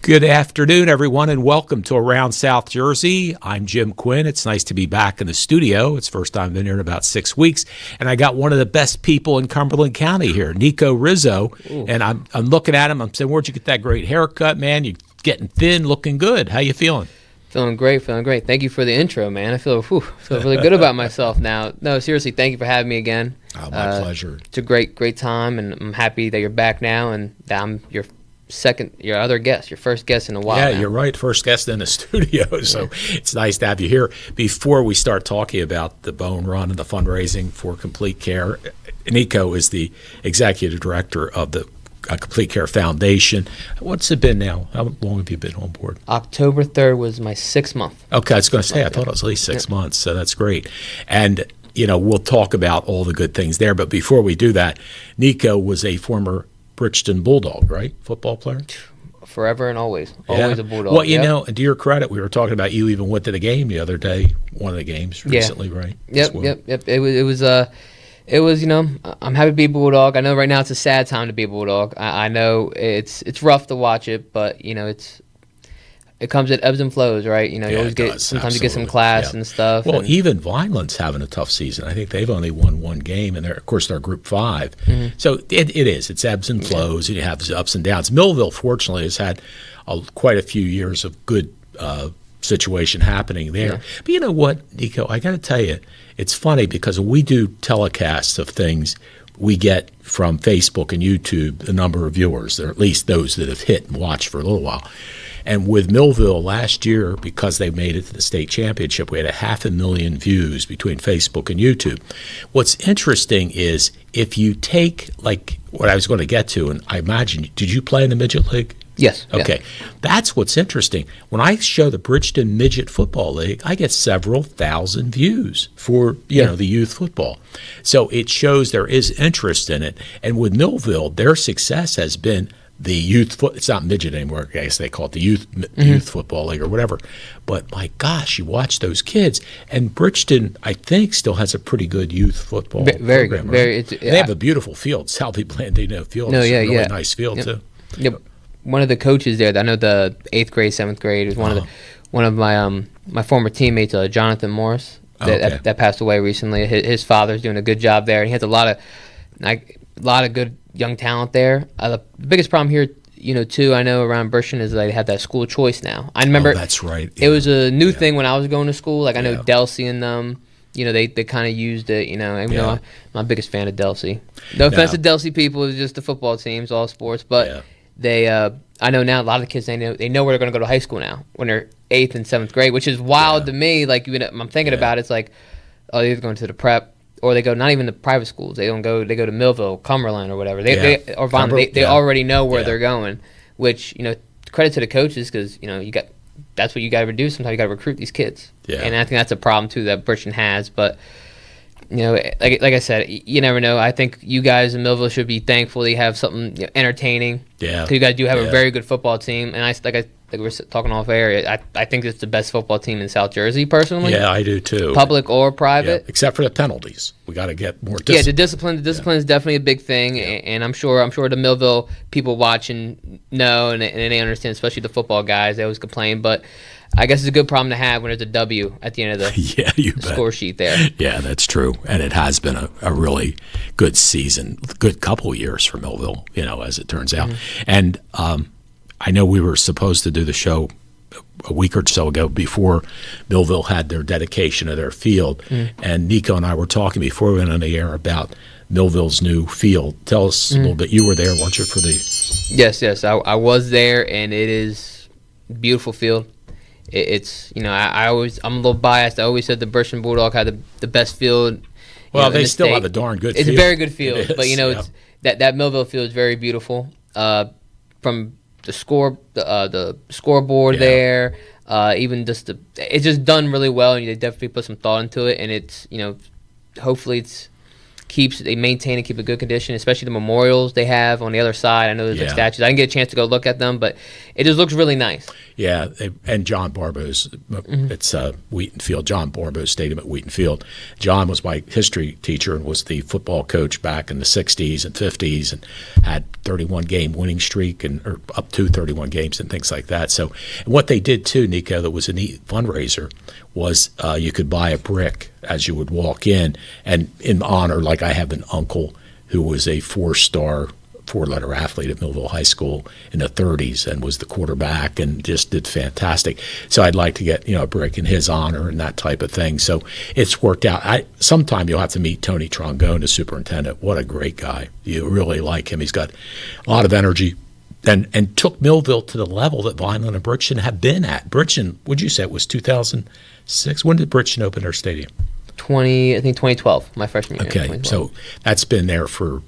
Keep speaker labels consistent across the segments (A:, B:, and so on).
A: Good afternoon, everyone, and welcome to Around South Jersey. I'm Jim Quinn. It's nice to be back in the studio. It's the first time I've been here in about 6 weeks, and I got one of the best people in Cumberland County here, Nico Rizzo. Ooh. And I'm looking at him. I'm saying, "Where'd you get that great haircut, man? You're getting thin, looking good. How you feeling?"
B: Feeling great. Thank you for the intro, man. I feel really good about myself now. No, seriously, thank you for having me again.
A: Oh, my pleasure.
B: It's a great time, and I'm happy that you're back now, and that I'm your first guest in a while.
A: Yeah,
B: now.
A: You're right. First guest in the studio, so it's nice to have you here. Before we start talking about the Bone Run and the fundraising for Complete Care, Nico is the executive director of the Complete Care Foundation. What's it been now? How long have you been on board?
B: October 3rd was my 6th month.
A: Okay, I was going to say, I thought it was at least 6 months, so that's great. And, we'll talk about all the good things there, but before we do that, Nico was a former Bridgeton Bulldog, right? Football player?
B: Forever and always. Always a Bulldog.
A: Well, to your credit, we were talking about you even went to the game the other day, one of the games recently, right?
B: Yep. It was, I'm happy to be a Bulldog. I know right now it's a sad time to be a Bulldog. I know it's rough to watch it, but, it comes at ebbs and flows, right? You always sometimes you get some class and stuff.
A: Well, even Vineland's having a tough season. I think they've only won one game, and of course they're Group 5. Mm-hmm. So it is. It's ebbs and flows, and you have ups and downs. Millville, fortunately, has had quite a few years of good situation happening there. Yeah. But you know what, Nico? I got to tell you, it's funny because when we do telecasts of things, we get from Facebook and YouTube the number of viewers, or at least those that have hit and watched for a little while. And with Millville last year, because they made it to the state championship, we had 500,000 views between Facebook and YouTube. What's interesting is if you take, like what I was going to get to, and I imagine, did you play in the Midget League?
B: Yes.
A: Okay. Yeah. That's what's interesting. When I show the Bridgeton Midget Football League, I get several thousand views for, the youth football. So it shows there is interest in it. And with Millville, their success has been the youth it's not midget anymore, I guess they call it the youth football league or whatever. But my gosh, you watch those kids, and Bridgeton, I think, still has a pretty good youth football
B: very
A: program.
B: Good,
A: right? They have a beautiful field. Southie Blandino Field.
B: No,
A: is
B: yeah,
A: a really
B: yeah.
A: nice field too.
B: Yep. One of the coaches there, I know the 8th grade, 7th grade, was one of my former teammates, Jonathan Morris, that passed away recently. His father's doing a good job there, and he has a lot of good young talent there. The biggest problem here, too, I know around Bridgeton is they have that school choice now. I remember
A: that's right. Yeah.
B: It was a new thing when I was going to school. Like I know Delsey and them, they kind of used it. I'm not my biggest fan of Delsey. No offense to Delsey people, it's just the football teams, all sports. But they, I know now a lot of the kids they know where they're going to go to high school now when they're 8th and 7th grade, which is wild to me. Like I'm thinking about it, it's like, they're either going to the prep. Or they go not even to private schools. They go to Millville, Cumberland, or whatever. They already know where they're going. Which credit to the coaches because that's what you got to do. Sometimes you got to recruit these kids. Yeah. And I think that's a problem too that Bridgeton has. But like I said, you never know. I think you guys in Millville should be thankful they have something entertaining. Yeah. Because you guys do have a very good football team, and like we were talking off air, I think it's the best football team in South Jersey, personally.
A: Yeah, I do too.
B: Public or private.
A: Yeah, except for the penalties. We got to get more discipline.
B: Yeah, the discipline is definitely a big thing, and I'm sure the Millville people watching know, and they understand, especially the football guys. They always complain, but I guess it's a good problem to have when there's a W at the end of the score sheet there. Yeah,
A: that's true, and it has been a really good season, good couple years for Millville, as it turns out. And I know we were supposed to do the show a week or so ago before Millville had their dedication of their field. And Nico and I were talking before we went on the air about Millville's new field. Tell us a little bit. You were there, weren't you, for the...
B: Yes. I was there, and it is a beautiful field. It's, I'm a little biased. I always said the Bridgeton Bulldog had the best field.
A: Well, they still have a darn good field.
B: It's a very good field. But, it's that Millville field is very beautiful. From the scoreboard there, even just it's just done really well, and they definitely put some thought into it. And it's hopefully they maintain and keep a good condition, especially the memorials they have on the other side. I know there's like statues. I didn't get a chance to go look at them, but it just looks really nice.
A: Yeah, and John Barbo's, it's Wheaton Field, John Barbo's Stadium at Wheaton Field. John was my history teacher and was the football coach back in the 60s and 50s and had 31-game winning streak or up to 31 games and things like that. So what they did too, Nico, that was a neat fundraiser, was you could buy a brick as you would walk in, and in honor, like I have an uncle who was a four-letter athlete at Millville High School in the 30s and was the quarterback and just did fantastic. So I'd like to get a brick in his honor and that type of thing. So it's worked out. Sometime you'll have to meet Tony Trongone, the superintendent. What a great guy. You really like him. He's got a lot of energy and took Millville to the level that Vineland and Bridgeton have been at. Bridgeton, would you say it was 2006? When did Bridgeton open their stadium?
B: I think 2012, my freshman year.
A: Okay, so that's been there for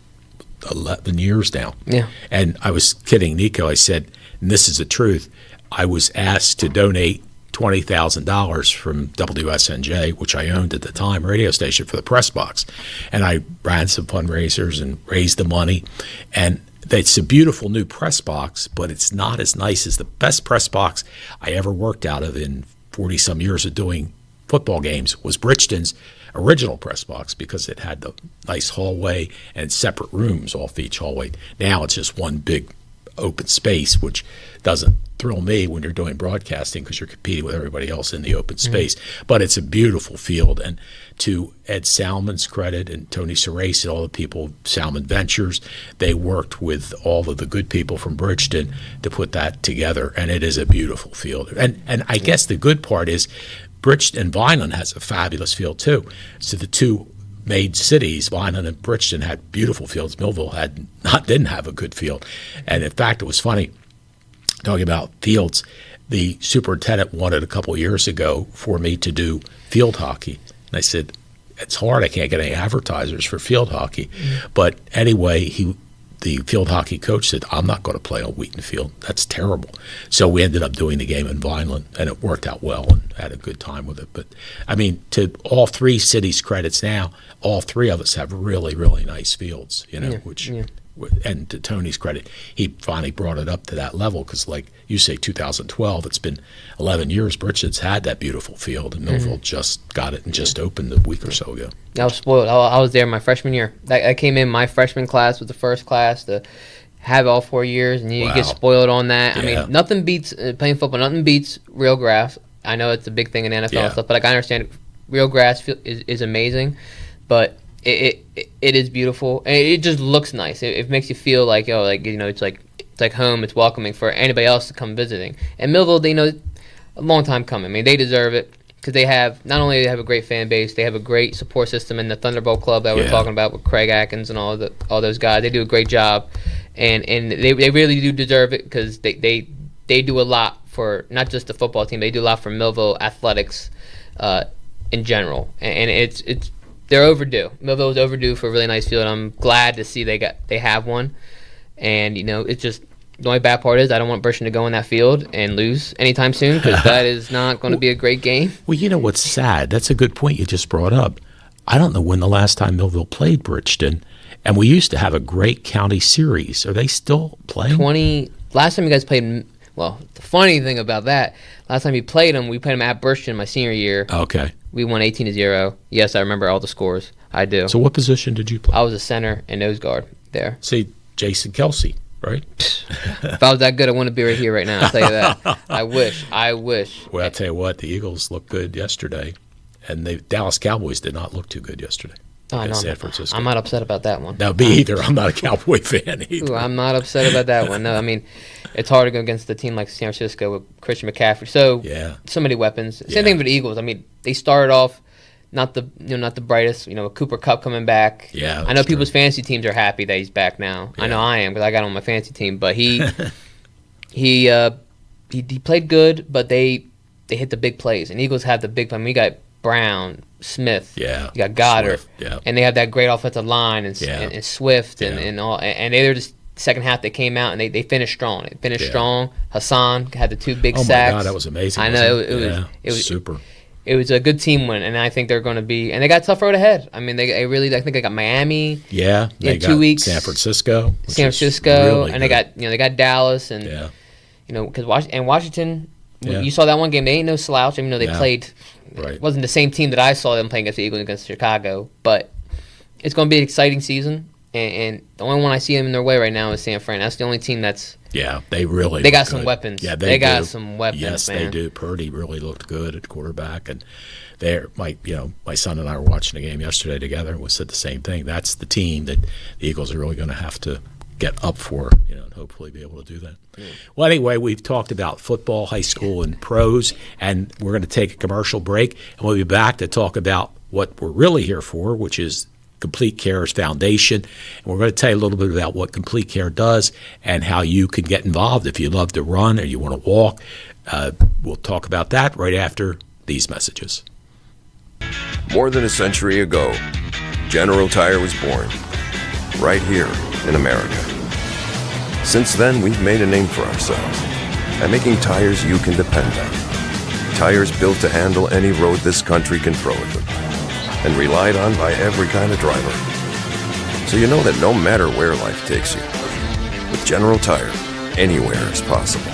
A: 11 years now.
B: Yeah.
A: And I was kidding Nico. I said, and this is the truth, I was asked to donate $20,000 from WSNJ, which I owned at the time, radio station, for the press box. And I ran some fundraisers and raised the money. And it's a beautiful new press box, but it's not as nice as the best press box I ever worked out of in 40-some years of doing football games was Bridgeton's original press box, because it had the nice hallway and separate rooms off each hallway. Now it's just one big open space, which doesn't thrill me when you're doing broadcasting because you're competing with everybody else in the open space. But it's a beautiful field. And to Ed Salmon's credit and Tony Cerace and all the people, Salmon Ventures, they worked with all of the good people from Bridgeton to put that together. And it is a beautiful field. And I guess the good part is Bridgeton and Vineland has a fabulous field too. So the two made cities, Vineland and Bridgeton, had beautiful fields. Millville didn't have a good field. And in fact, it was funny, talking about fields, the superintendent wanted a couple of years ago for me to do field hockey. And I said, it's hard. I can't get any advertisers for field hockey. But anyway, the field hockey coach said, I'm not going to play on Wheaton Field. That's terrible. So we ended up doing the game in Vineland, and it worked out well and had a good time with it. But, I mean, to all three cities' credits now, all three of us have really, really nice fields, and to Tony's credit, he finally brought it up to that level because, like you say, 2012, it's been 11 years. Bridgeton's had that beautiful field, and Millville just got it and just opened a week or so ago.
B: I was spoiled. I was there my freshman year. I came in, my freshman class was the first class to have all 4 years, and you get spoiled on that. I mean, nothing beats playing football. Nothing beats real grass. I know it's a big thing in the NFL and stuff, but I understand it. Real grass is amazing, but it is beautiful, and it just looks nice. It makes you feel like it's like home. It's welcoming for anybody else to come visiting. And Millville, a long time coming. I mean, they deserve it because they have not only they have a great fan base, they have a great support system in the Thunderbolt Club that we're talking about with Craig Atkins and all those guys. They do a great job, and they really do deserve it because they do a lot for not just the football team. They do a lot for Millville athletics in general, and it's. They're overdue. Millville is overdue for a really nice field. I'm glad to see they have one. And, it's just the only bad part is I don't want Bridgeton to go in that field and lose anytime soon because that is not going to be a great game.
A: Well, you know what's sad? That's a good point you just brought up. I don't know when the last time Millville played Bridgeton, and we used to have a great county series. Are they still playing?
B: Last time you guys played, well, the funny thing about that, last time we played them at Bridgeton my senior year.
A: Okay.
B: We won 18-0. Yes, I remember all the scores. I do.
A: So what position did you play?
B: I was a center and nose guard there.
A: See, Jason Kelsey, right?
B: If I was that good, I wouldn't be right here right now. I'll tell you that. I wish.
A: Well, I'll tell you what, the Eagles looked good yesterday, and the Dallas Cowboys did not look too good yesterday.
B: Oh, no,
A: San Francisco.
B: I'm not upset about that one.
A: No, me either. I'm not a Cowboy fan either.
B: Ooh, I'm not upset about that one. No, I mean, it's hard to go against a team like San Francisco with Christian McCaffrey. So many weapons. Same thing with the Eagles. I mean, they started off not the brightest. Cooper Kupp coming back.
A: Yeah,
B: I know people's fantasy teams are happy that he's back now. Yeah. I know I am because I got him on my fantasy team. But he played good, but they hit the big plays. And Eagles have the big play. I mean, we got Brown, Smith, you got Goddard, and they have that great offensive line and Swift and all. And they were just second half they came out and they finished strong. They finished strong. Hassan had the two big sacks.
A: Oh my God, that was amazing.
B: I know
A: it was super.
B: it was a good team win, and I think they're going to be. And they got a tough road ahead. I mean, I think they got Miami.
A: Yeah,
B: in 2 weeks.
A: San Francisco,
B: really and
A: good.
B: they got Dallas, and because Washington. Yeah. You saw that one game. They ain't no slouch. I mean, they played. Right. It wasn't the same team that I saw them playing against the Eagles against Chicago, but it's going to be an exciting season. And the only one I see them in their way right now is San Fran. That's the only team that's.
A: Yeah, they got
B: some weapons.
A: Yeah,
B: they got some weapons.
A: Yes,
B: man.
A: they do. Purdy really looked good at quarterback, and my son and I were watching the game yesterday together, and we said the same thing. That's the team that the Eagles are really going to have to get up for, and hopefully be able to do that. Yeah. Well, anyway, we've talked about football, high school, and pros, and we're going to take a commercial break, and we'll be back to talk about what we're really here for, which is Complete Care's foundation. And we're going to tell you a little bit about what Complete Care does and how you can get involved if you love to run or you want to walk. We'll talk about that right after these messages.
C: More than a century ago, General Tire was born, right here in America. Since then, we've made a name for ourselves by making tires you can depend on. Tires built to handle any road this country can throw at them, and relied on by every kind of driver. So you know that no matter where life takes you, with General Tire, anywhere is possible.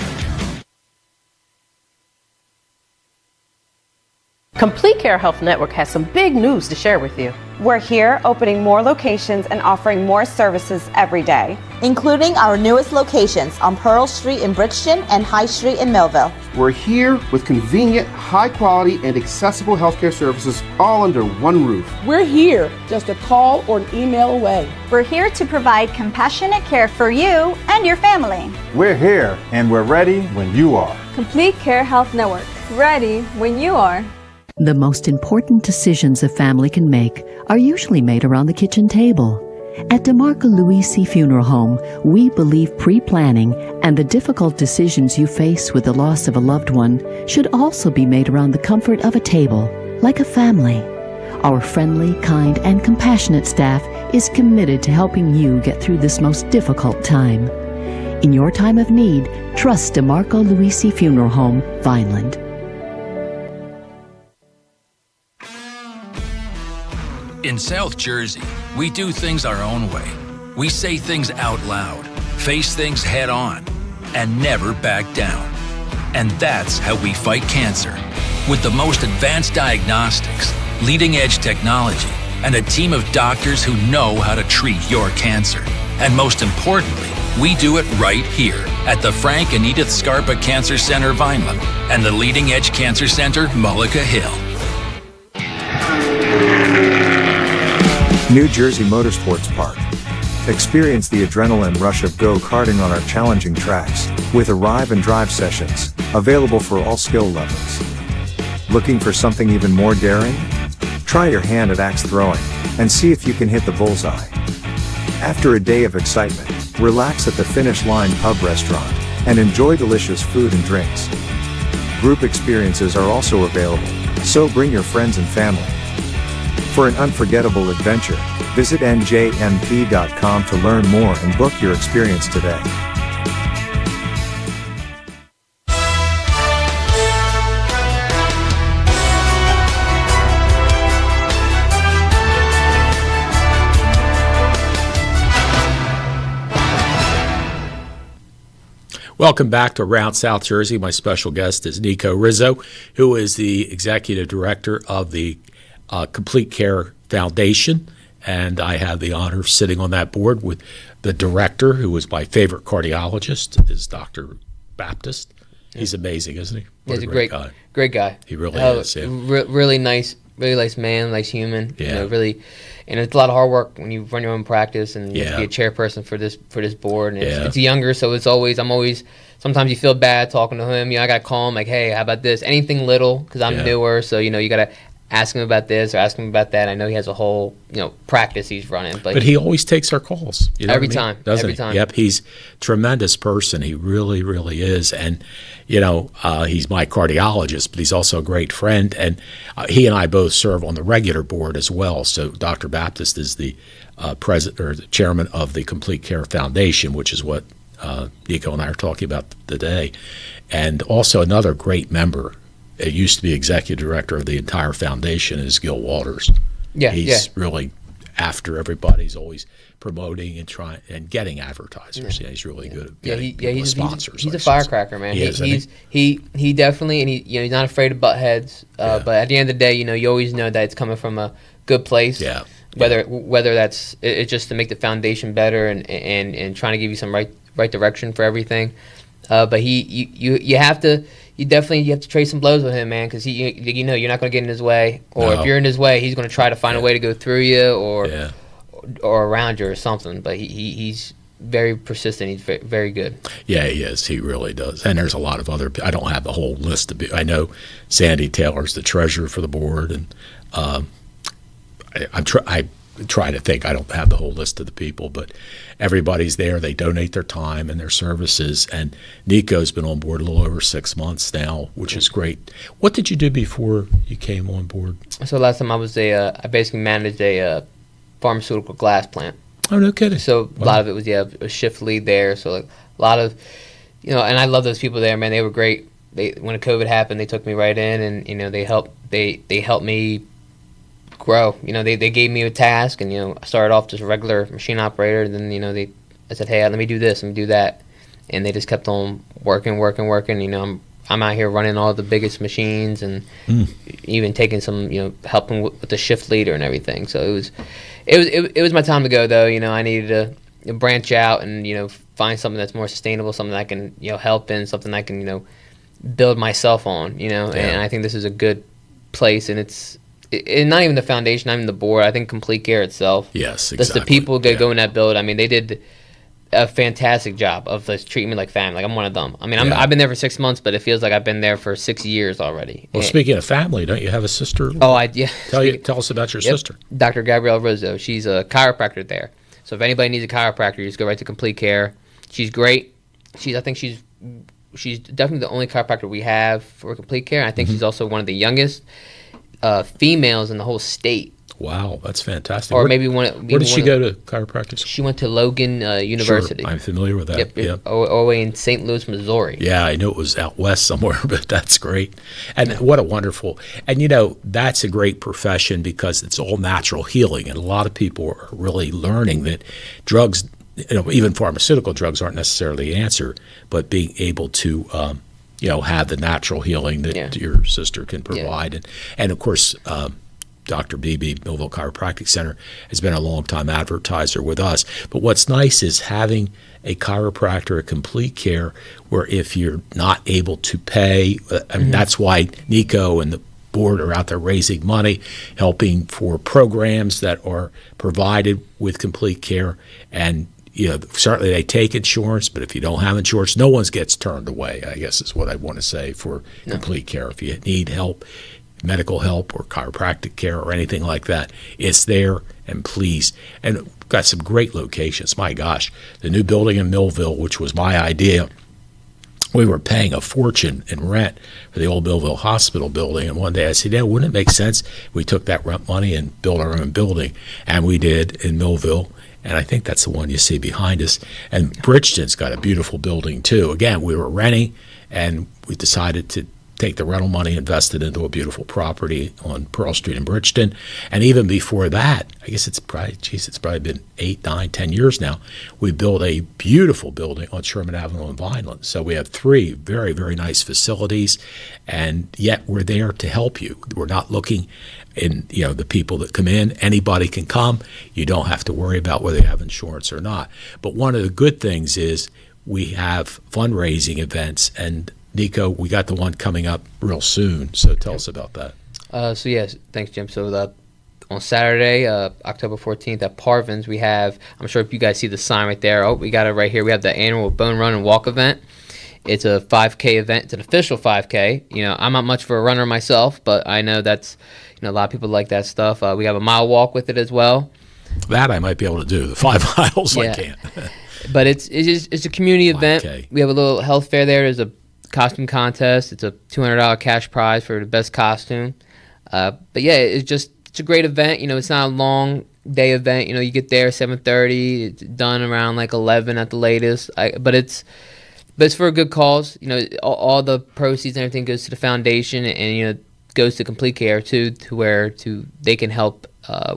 D: Complete Care Health Network has some big news to share with you.
E: We're here opening more locations and offering more services every day,
F: including our newest locations on Pearl Street in Bridgeton and High Street in Millville.
G: We're here with convenient, high-quality, and accessible healthcare services all under one roof.
H: We're here just a call or an email away.
I: We're here to provide compassionate care for you and your family.
J: We're here and we're ready when you are.
K: Complete Care Health Network. Ready when you are.
L: The most important decisions a family can make are usually made around the kitchen table. At DeMarco Luisi Funeral Home, we believe pre-planning and the difficult decisions you face with the loss of a loved one should also be made around the comfort of a table, like a family. Our friendly, kind, and compassionate staff is committed to helping you get through this most difficult time. In your time of need, trust DeMarco Luisi Funeral Home, Vineland.
M: In South Jersey, we do things our own way. We say things out loud, face things head on, and never back down. And that's how we fight cancer. With the most advanced diagnostics, leading-edge technology, and a team of doctors who know how to treat your cancer. And most importantly, we do it right here at the Frank and Edith Scarpa Cancer Center, Vineland, and the Leading Edge Cancer Center, Mullica Hill.
N: New Jersey Motorsports Park. Experience the adrenaline rush of go-karting on our challenging tracks, with arrive and drive sessions, available for all skill levels. Looking for something even more daring? Try your hand at axe throwing, and see if you can hit the bullseye. After a day of excitement, relax at the Finish Line Pub Restaurant, and enjoy delicious food and drinks. Group experiences are also available, so bring your friends and family. For an unforgettable adventure, visit njmp.com to learn more and book your experience today.
A: Welcome back to Around South Jersey. My special guest is Nico Rizzo, who is the executive director of the Complete Care Foundation, and I have the honor of sitting on that board with the director, who is my favorite cardiologist, is Dr. Baptist. He's amazing, isn't he?
B: He's a great guy. Great guy.
A: He really is. Yeah.
B: Really nice man, nice human.
A: Yeah.
B: Really, and it's a lot of hard work when you run your own practice and you have to be a chairperson for this board. And it's younger, so I'm always. Sometimes you feel bad talking to him. I got to call him like, hey, how about this? Anything little, because I'm newer, so you got to ask him about this or ask him about that. I know he has a whole, practice he's running. But
A: he always takes our calls.
B: Every time.
A: Doesn't
B: every
A: he?
B: time.
A: Yep, he's a tremendous person. He really, really is. And, he's my cardiologist, but he's also a great friend. And he and I both serve on the regular board as well. So Dr. Baptist is the president or the chairman of the Complete Care Foundation, which is what Nico and I are talking about today. And also another great member it used to be executive director of the entire foundation, is Gil Walters. He's really after everybody. He's always promoting and trying and getting advertisers. He's really good at getting sponsors.
B: He's a firecracker, man.
A: He
B: definitely, and he's not afraid of butt heads. But at the end of the day, you always know that it's coming from a good place.
A: Yeah.
B: Whether that's it's just to make the foundation better and trying to give you some right direction for everything. But you have to trade some blows with him, man, because you're not going to get in his way, or if you're in his way, he's going to try to find a way to go through you or around you or something. But he's very persistent. He's very, very good. Yeah, he is. He really does. And there's a lot of other. I don't have the whole list of. I know Sandy Taylor's the treasurer for the board, and I try to think. I don't have the whole list of the people, but everybody's there. They donate their time and their services. And Nico's been on board a little over 6 months now, which is great. What did you do before you came on board? So last time I was I basically managed a pharmaceutical glass plant. Oh, no kidding. So a lot of it was a shift lead there. So like a lot of, and I love those people there, man. They were great. When COVID happened, they took me right in, and they helped me grow. They gave me a task, and I started off just a regular machine operator. And then I said, hey, let me do this, let me do that, and they just kept on working. I'm out here running all the biggest machines, and even taking some helping with the shift leader and everything. So it was my time to go, though. I needed to branch out and find something that's more sustainable, something I can help in, something I can build myself on. And I think this is a good place, and it's. And not even the foundation, not even the board. I think Complete Care itself. Yes, exactly. Just the people that go in that build. I mean, they did a fantastic job of treating me like family. Like I'm one of them. I mean, I've been there for 6 months, but it feels like I've been there for 6 years already. Well, speaking of family, don't you have a sister? Oh, Tell us about your sister. Dr. Gabrielle Rizzo. She's a chiropractor there. So if anybody needs a chiropractor, you just go right to Complete Care. She's great. I think she's definitely the only chiropractor we have for Complete Care. I think she's also one of the youngest females in the whole state. Wow, that's fantastic. Or where did she go to chiropractic? She went to Logan University. Sure, I'm familiar with that. Yep. All the way in St. Louis, Missouri. Yeah, I knew it was out west somewhere, but that's great. And what a wonderful, and that's a great profession because it's all natural healing, and a lot of people are really learning that drugs, even pharmaceutical drugs aren't necessarily the answer, but being able to have the natural healing that your sister can provide. Yeah. And of course, Dr. Beebe, Millville Chiropractic Center, has been a long-time advertiser with us. But what's nice is having a chiropractor at Complete Care where if you're not able to pay, that's why Nico and the board are out there raising money, helping for programs that are provided with Complete Care. And certainly they take insurance, but if you don't have insurance, no one gets turned away, I guess is what I want to say for Complete Care. If you need help, medical help or chiropractic care or anything like that, it's there, and please. And we've got some great locations. My gosh, the new building in Millville, which was my idea, we were paying a fortune in rent for the old Millville Hospital building. And one day I said, wouldn't it make sense if we took that rent money and built our own building? And we did in Millville. And I think that's the one you see behind us. And Bridgeton's got a beautiful building, too. Again, we were renting, and we decided to take the rental money, invest it into a beautiful property on Pearl Street in Bridgeton. And even before that, I guess it's probably been 8, 9, 10 years now, we built a beautiful building on Sherman Avenue in Vineland. So we have 3 very, very nice facilities, and yet we're there to help you. We're not looking in the people that come in. Anybody can come. You don't have to worry about whether you have insurance or not. But one of the good things is we have fundraising events, and Nico, we got the one coming up real soon. So tell us about that. So yes, thanks, Jim. So on Saturday, October 14th at Parvin's, we have, I'm sure if you guys see the sign right there. Oh, we got it right here. We have the annual Bone Run and Walk event. It's a 5K event. It's an official 5K. I'm not much for a runner myself, but I know that's, a lot of people like that stuff. We have a mile walk with it as well. That I might be able to do. The 5 miles I can't. But it's a community event. 5K. We have a little health fair there. There's a costume contest. It's a $200 cash prize for the best costume. But yeah, it's a great event. It's not a long day event. You get there 7:30. It's done around like 11 at the latest. But it's but it's for a good cause. All the proceeds and everything goes to the foundation, and goes to Complete Care too, to they can help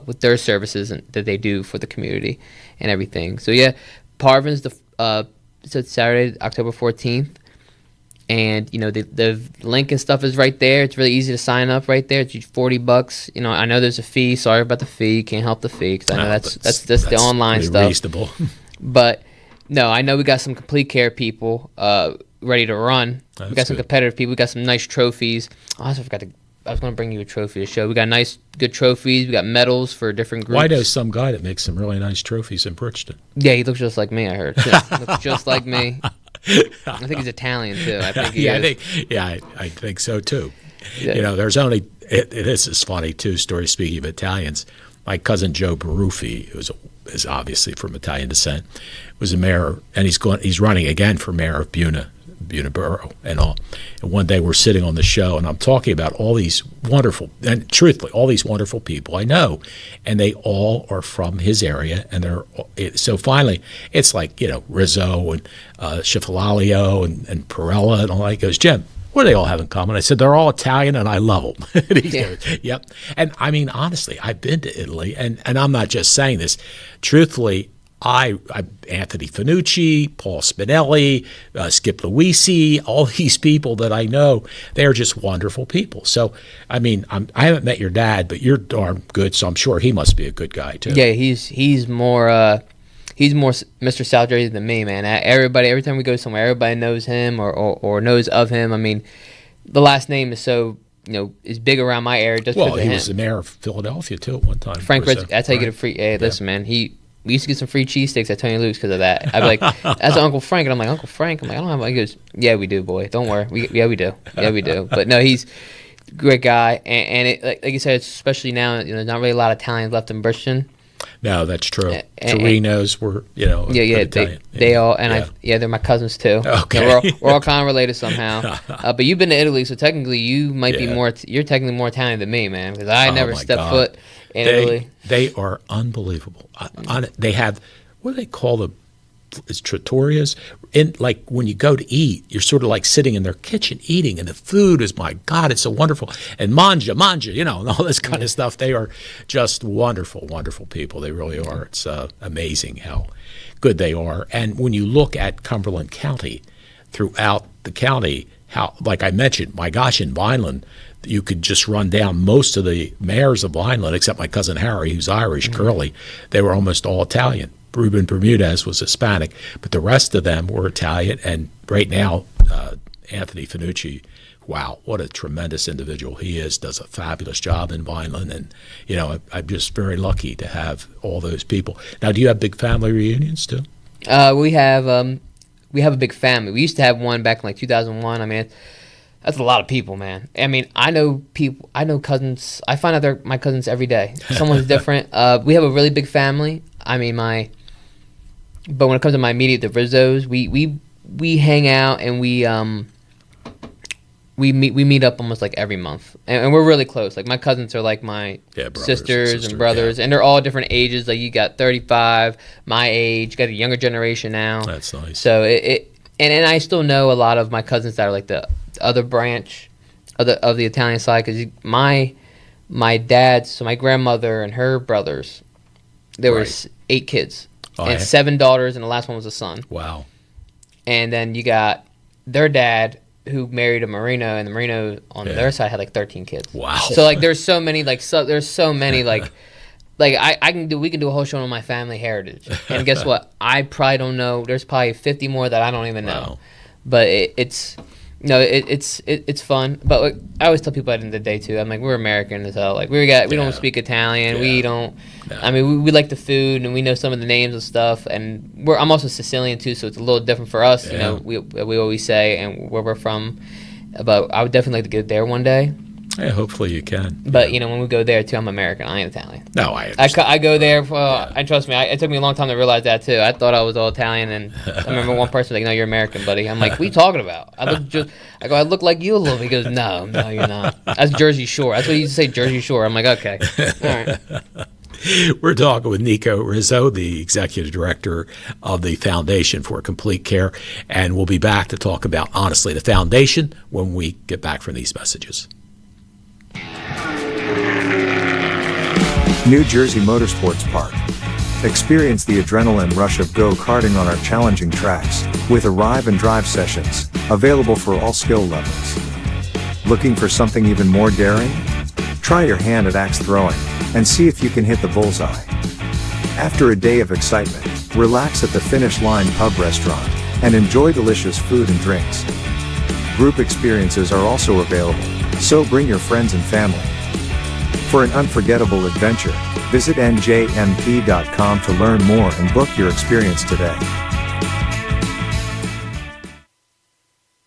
B: with their services that they do for the community and everything. So yeah, Parvin's so it's Saturday, October 14th. And the link and stuff is right there. It's really easy to sign up right there. It's $40. I know there's a fee. Sorry about the fee. Can't help the fee because I know that's the online stuff.
A: Reasonable.
B: But no, I know we got some Complete Care people ready to run. We got some competitive people. We got some nice trophies. I also forgot I was going to bring you a trophy to show. We got nice, good trophies. We got medals for different groups.
A: Well, I know some guy that makes some really nice trophies in Bridgeton.
B: Yeah, he looks just like me. I heard. He looks just like me. I think he's Italian too. I think he is.
A: I think so too.
B: Yeah.
A: There's only this is funny too. Story speaking of Italians, my cousin Joe Baruffi, who is obviously from Italian descent, was a mayor, and he's running again for mayor of Buena Borough and all. And one day we're sitting on the show, and I'm talking about all these wonderful, and truthfully, all these wonderful people I know, and they all are from his area, and so finally it's like Rizzo and Schifalalio and Perella and all that. He goes, Jim, what do they all have in common? I said, they're all Italian, and I love them. And he goes, yep. And I mean, honestly, I've been to Italy, and I'm not just saying this. Truthfully, I Anthony Fanucci, Paul Spinelli, Skip Luisi, all these people that I know, they're just wonderful people. So, I mean, I haven't met your dad, but you're darn good, so I'm sure he must be a good guy too.
B: Yeah, he's more Mr. South Jersey than me, man. Every time we go somewhere, everybody knows him or knows of him. I mean, the last name is so is big around my area just because of him.
A: Well, he was the mayor of Philadelphia too at one time.
B: Frank Rizzo, that's how you get a free. Hey, listen, man, we used to get some free cheesesteaks at Tony Luke's because of that. I'd be like, that's Uncle Frank. And I'm like, Uncle Frank? I'm like, I don't have. He goes, yeah, we do, boy. Don't worry. We do. Yeah, we do. But no, he's a great guy. And it, like you said, especially now, there's not really a lot of Italians left in Bridgeton.
A: No, that's true. Torinos were, Italian.
B: They all, and they're my cousins too.
A: Okay.
B: We're all kind of related somehow. But you've been to Italy, so technically you might be more, you're technically more Italian than me, man, because I never stepped foot in Italy.
A: They are unbelievable. They have, what do they call it's trattorias? Like when you go to eat, you're sort of like sitting in their kitchen eating, and the food is, my God, it's so wonderful. And manja, and all this kind of stuff. They are just wonderful, wonderful people. They really are. It's amazing how good they are. And when you look at Cumberland County, throughout the county, how, like I mentioned, my gosh, in Vineland, you could just run down most of the mayors of Vineland, except my cousin Harry, who's Irish, Curly. They were almost all Italian. Ruben Bermudez was Hispanic, but the rest of them were Italian. And right now, Anthony Fanucci, wow, what a tremendous individual he is, does a fabulous job in Vineland. And, I'm just very lucky to have all those people. Now, do you have big family reunions too?
B: We have a big family. We used to have one back in 2001. I mean, that's a lot of people, man. I mean, I know cousins. I find out they're my cousins every day. Someone's different. We have a really big family. I mean, but when it comes to my immediate, the Rizzos, we hang out and we meet up almost every month, and we're really close. Like my cousins are like my sisters and brothers, and they're all different ages. Like you got 35, my age, you got a younger generation now.
A: That's nice.
B: So and I still know a lot of my cousins that are like the other branch of the Italian side, because my dad's, so my grandmother and her brothers, there were 8 kids. And 7 daughters, and the last one was a son.
A: Wow.
B: And then you got their dad, who married a Marino, and the Marino on their side had 13 kids.
A: Wow.
B: So there's so many we can do a whole show on my family heritage. And guess what? I probably don't know. There's probably 50 more that I don't even know.
A: Wow.
B: But it's fun. But I always tell people at the end of the day too, I'm like, we're American as hell. Like we don't speak Italian. We don't. No. I mean, we like the food, and we know some of the names and stuff. And I'm also Sicilian too, so it's a little different for us.
A: Yeah.
B: We always say and where we're from. But I would definitely like to get there one day.
A: Yeah, hopefully you can.
B: But when we go there too, I'm American. I ain't Italian.
A: No, I understand.
B: I go there and trust me, it took me a long time to realize that too. I thought I was all Italian, and I remember one person was like, "No, you're American, buddy." I'm like, "What are you talking about?" I look like you a little. He goes, "No, you're not." That's Jersey Shore. That's what he used to say, Jersey Shore. I'm like, okay, all right.
A: We're talking with Nico Rizzo, the executive director of the Foundation for Complete Care, and we'll be back to talk about, honestly, the foundation when we get back from these messages.
N: New Jersey Motorsports Park. Experience the adrenaline rush of go-karting on our challenging tracks, with arrive and drive sessions, available for all skill levels. Looking for something even more daring? Try your hand at axe throwing, and see if you can hit the bullseye. After a day of excitement, relax at the Finish Line Pub Restaurant, and enjoy delicious food and drinks. Group experiences are also available, so bring your friends and family. For an unforgettable adventure, visit njmp.com to learn more and book your experience today.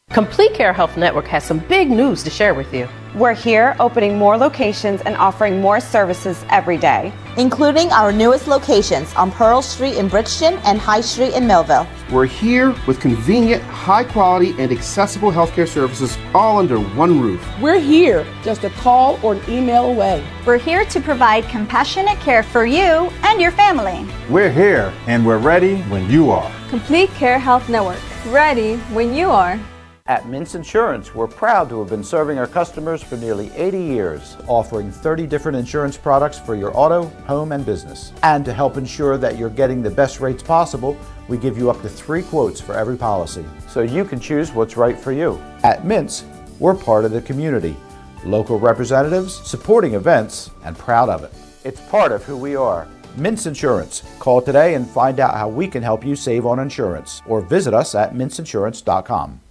D: Complete Care Health Network has some big news to share with you.
E: We're here opening more locations and offering more services every day,
F: including our newest locations on Pearl Street in Bridgeton and High Street in Millville.
G: We're here with convenient, high-quality, and accessible healthcare services all under one roof.
H: We're here just a call or an email away.
I: We're here to provide compassionate care for you and your family.
J: We're here and we're ready when you are.
K: Complete Care Health Network. Ready when you are.
O: At Mintz Insurance, we're proud to have been serving our customers for nearly 80 years, offering 30 different insurance products for your auto, home, and business. And to help ensure that you're getting the best rates possible, we give you up to 3 quotes for every policy, so you can choose what's right for you. At Mintz, we're part of the community, local representatives, supporting events, and proud of it. It's part of who we are. Mintz Insurance. Call today and find out how we can help you save on insurance, or visit us at mintzinsurance.com.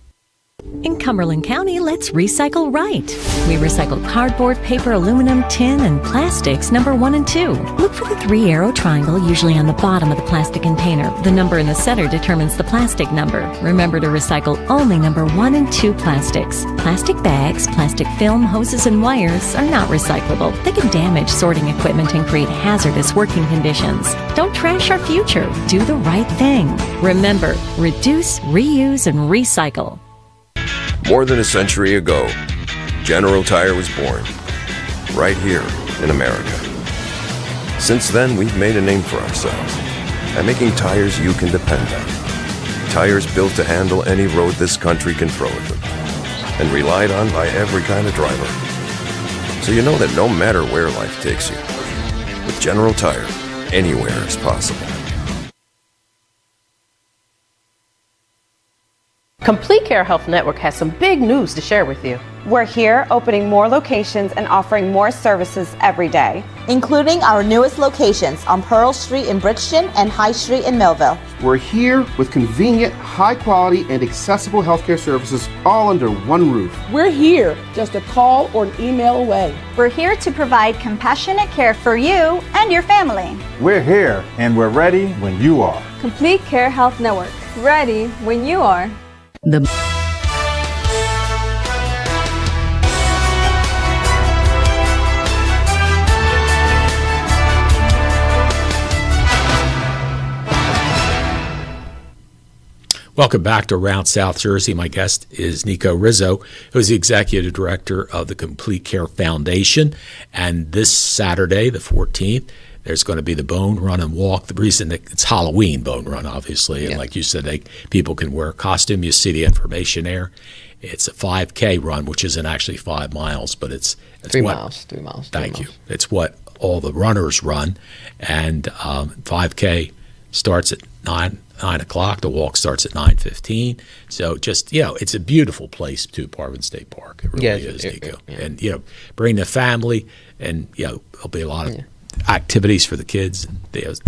P: In Cumberland County, let's recycle right. We recycle cardboard, paper, aluminum, tin, and plastics number 1 and 2. Look for the 3-arrow triangle usually on the bottom of the plastic container. The number in the center determines the plastic number. Remember to recycle only number 1 and 2 plastics. Plastic bags, plastic film, hoses, and wires are not recyclable. They can damage sorting equipment and create hazardous working conditions. Don't trash our future. Do the right thing. Remember, reduce, reuse, and recycle.
C: More than a century ago, General Tire was born, right here in America. Since then, we've made a name for ourselves by making tires you can depend on. Tires built to handle any road this country can throw at them, and relied on by every kind of driver. So you know that no matter where life takes you, with General Tire, anywhere is possible.
D: Complete Care Health Network has some big news to share with you.
E: We're here opening more locations and offering more services every day,
F: including our newest locations on Pearl Street in Bridgeton and High Street in Millville.
G: We're here with convenient, high-quality, and accessible healthcare services all under one roof.
H: We're here just a call or an email away.
I: We're here to provide compassionate care for you and your family.
J: We're here and we're ready when you are.
K: Complete Care Health Network. Ready when you are.
A: Welcome back to Around South Jersey. My guest is Nico Rizzo, who is the executive director of the Complete Care Foundation. And this Saturday, the 14th, there's going to be the Bone Run and Walk. The reason that it's Halloween Bone Run, obviously, and like you said, people can wear a costume. You see the information there. It's a 5K run, which isn't actually 5 miles, but it's
B: 3 miles. 3 miles.
A: Thank you. It's what all the runners run, and 5K starts at 9 o'clock. The walk starts at 9:15. So just, it's a beautiful place too, Parvin State Park. It really is, Nico. And, bring the family, and, there'll be a lot of activities for the kids. And there's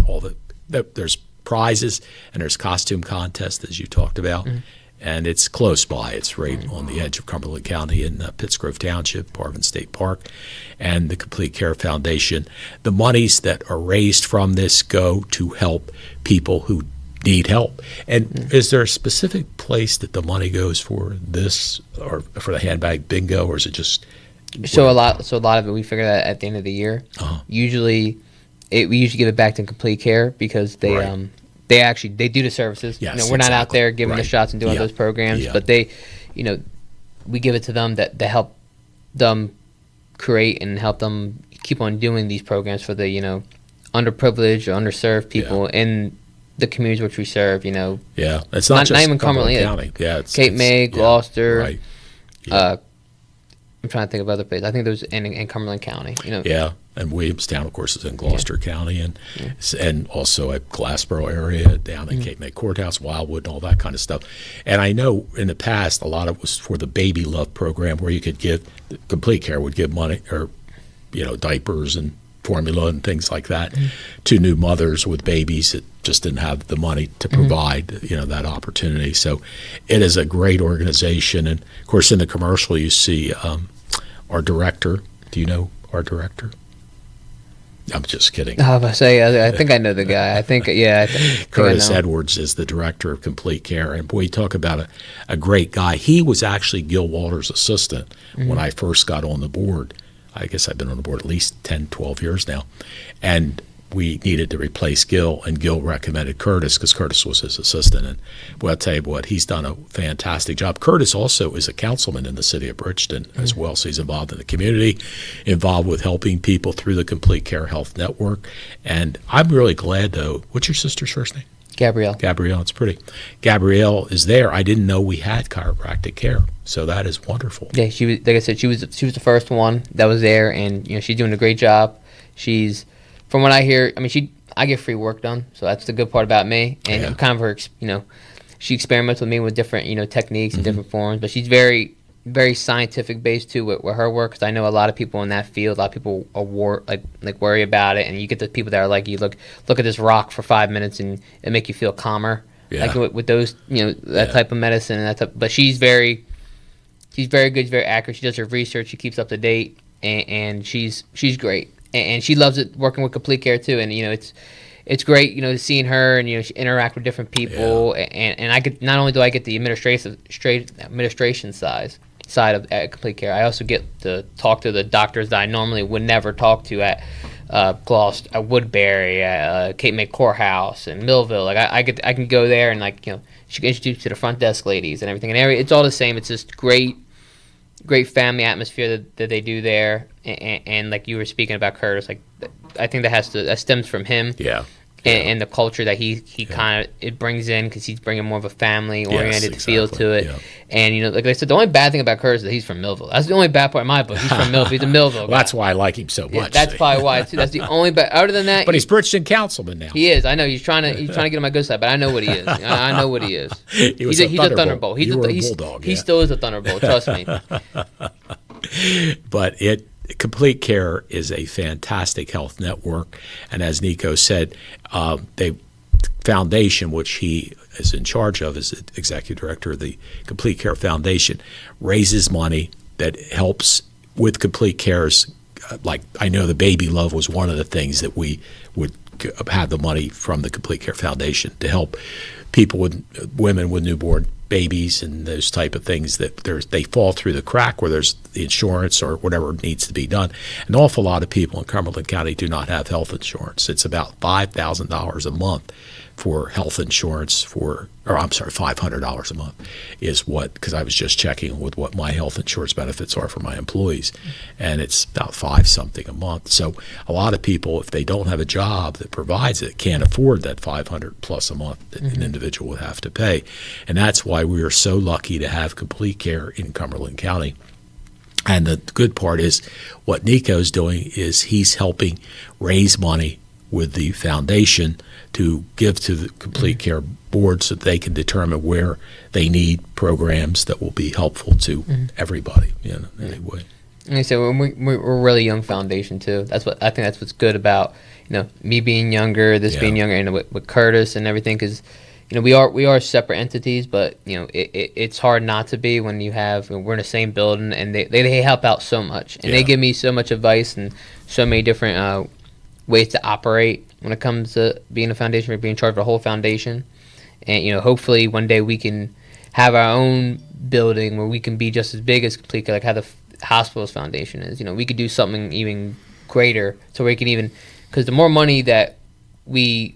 A: there's prizes, and there's costume contests, as you talked about. Mm-hmm. And it's close by. It's right on the edge of Cumberland County in Pittsgrove Township, Parvin State Park, and the Complete Care Foundation. The monies that are raised from this go to help people who need help. And is there a specific place that the money goes for this, or for the handbag bingo, or is it just?
B: So a lot of it we figure that at the end of the year. Usually, we usually give it back to Complete Care because they they do the services.
A: Yes,
B: we're not out there giving the shots and doing those programs, but they, we give it to them to help them create and help them keep on doing these programs for the underprivileged or underserved people in the communities which we serve.
A: Yeah, it's not just
B: even Cumberland
A: County. Yeah, it's
B: Cape May, Gloucester.
A: Right. Yeah.
B: I'm trying to think of other places. I think there was in Cumberland County.
A: Yeah, and Williamstown, of course, is in Gloucester County, and also at Glassboro area, down in Cape May Courthouse, Wildwood, and all that kind of stuff. And I know in the past, a lot of it was for the Baby Love program, where you could give Complete Care would give money or diapers and formula and things like that to new mothers with babies that just didn't have the money to provide that opportunity. So it is a great organization. And of course in the commercial you see our director. Do you know our director? I'm just kidding.
B: I was about to say, I think I know the guy. I think
A: Curtis Edwards is the director of Complete Care. And boy, you talk about a great guy. He was actually Gil Walter's assistant when I first got on the board. I guess I've been on the board at least 10, 12 years now. And we needed to replace Gil, and Gil recommended Curtis because Curtis was his assistant. And I'll tell you what, he's done a fantastic job. Curtis also is a councilman in the city of Bridgeton as well, so he's involved in the community, involved with helping people through the Complete Care Health Network. And I'm really glad, though. What's your sister's first name?
B: Gabrielle.
A: Gabrielle, it's pretty. Gabrielle is there. I didn't know we had chiropractic care, so that is wonderful.
B: Yeah, she was. Like I said, she was the first one that was there, and she's doing a great job. She's, from what I hear, I get free work done, so that's the good part about me. And I'm kind of her, she experiments with me with different, techniques and different forms, but she's very, very scientific based too with her work. Because I know a lot of people in that field, a lot of people are worry about it, and you get the people that are like, you look at this rock for 5 minutes and it make you feel calmer, like with those, that type of medicine and that type. But she's very good, she's very accurate. She does her research, she keeps up to date, and she's great. And she loves it working with Complete Care too. And it's great, seeing her and she interact with different people. And I could, not only do I get the administration side of Complete Care, I also get to talk to the doctors that I normally would never talk to at Gloucester, at Woodbury, Cape May Courthouse, and Millville. Like I can go there and she can introduce you to the front desk ladies and everything. And it's all the same. It's just great family atmosphere that they do there. And like you were speaking about Curtis, like I think that stems from him. Yeah. And the culture that he kind of it brings in, because he's bringing more of a family oriented feel to it. Yeah. And like I said, the only bad thing about Curtis is that he's from Millville. That's the only bad part in my book. He's from Millville. He's a Millville guy.
A: That's why I like him so much.
B: That's probably why too. That's the only bad. Other than that,
A: but he's Bridgeton councilman now.
B: He is. I know he's trying to get on my good side, but I know what he is. I know what he is. He's a Thunderbolt. He's a Bulldog. He still is a Thunderbolt. Trust me.
A: But Complete Care is a fantastic health network, and as Nico said, the foundation, which he is in charge of, as executive director of the Complete Care Foundation, raises money that helps with Complete Care's. Like I know the Baby Love was one of the things that we would have the money from the Complete Care Foundation to help people women with newborn babies and those type of things that they fall through the crack where there's the insurance or whatever needs to be done. An awful lot of people in Cumberland County do not have health insurance. It's about $5,000 a month for health insurance $500 a month is what, because I was just checking with what my health insurance benefits are for my employees, and it's about $5-something a month. So a lot of people, if they don't have a job that provides it, can't afford that $500 plus a month that an individual would have to pay. And that's why we are so lucky to have Complete Care in Cumberland County. And the good part is what Nico's doing is he's helping raise money with the foundation to give to the Complete Care board so that they can determine where they need programs that will be helpful to everybody anyway.
B: And I said we're a really young foundation too. I think that's what's good about me being younger, being younger, and with Curtis and everything, because we are separate entities, but it's hard not to be when we're in the same building, and they help out so much, and they give me so much advice and so many different ways to operate when it comes to being a foundation, or being in charge of the whole foundation. And hopefully one day we can have our own building where we can be just as big as Complete Care, like how the hospital's foundation is. We could do something even greater, so we can even, because the more money that we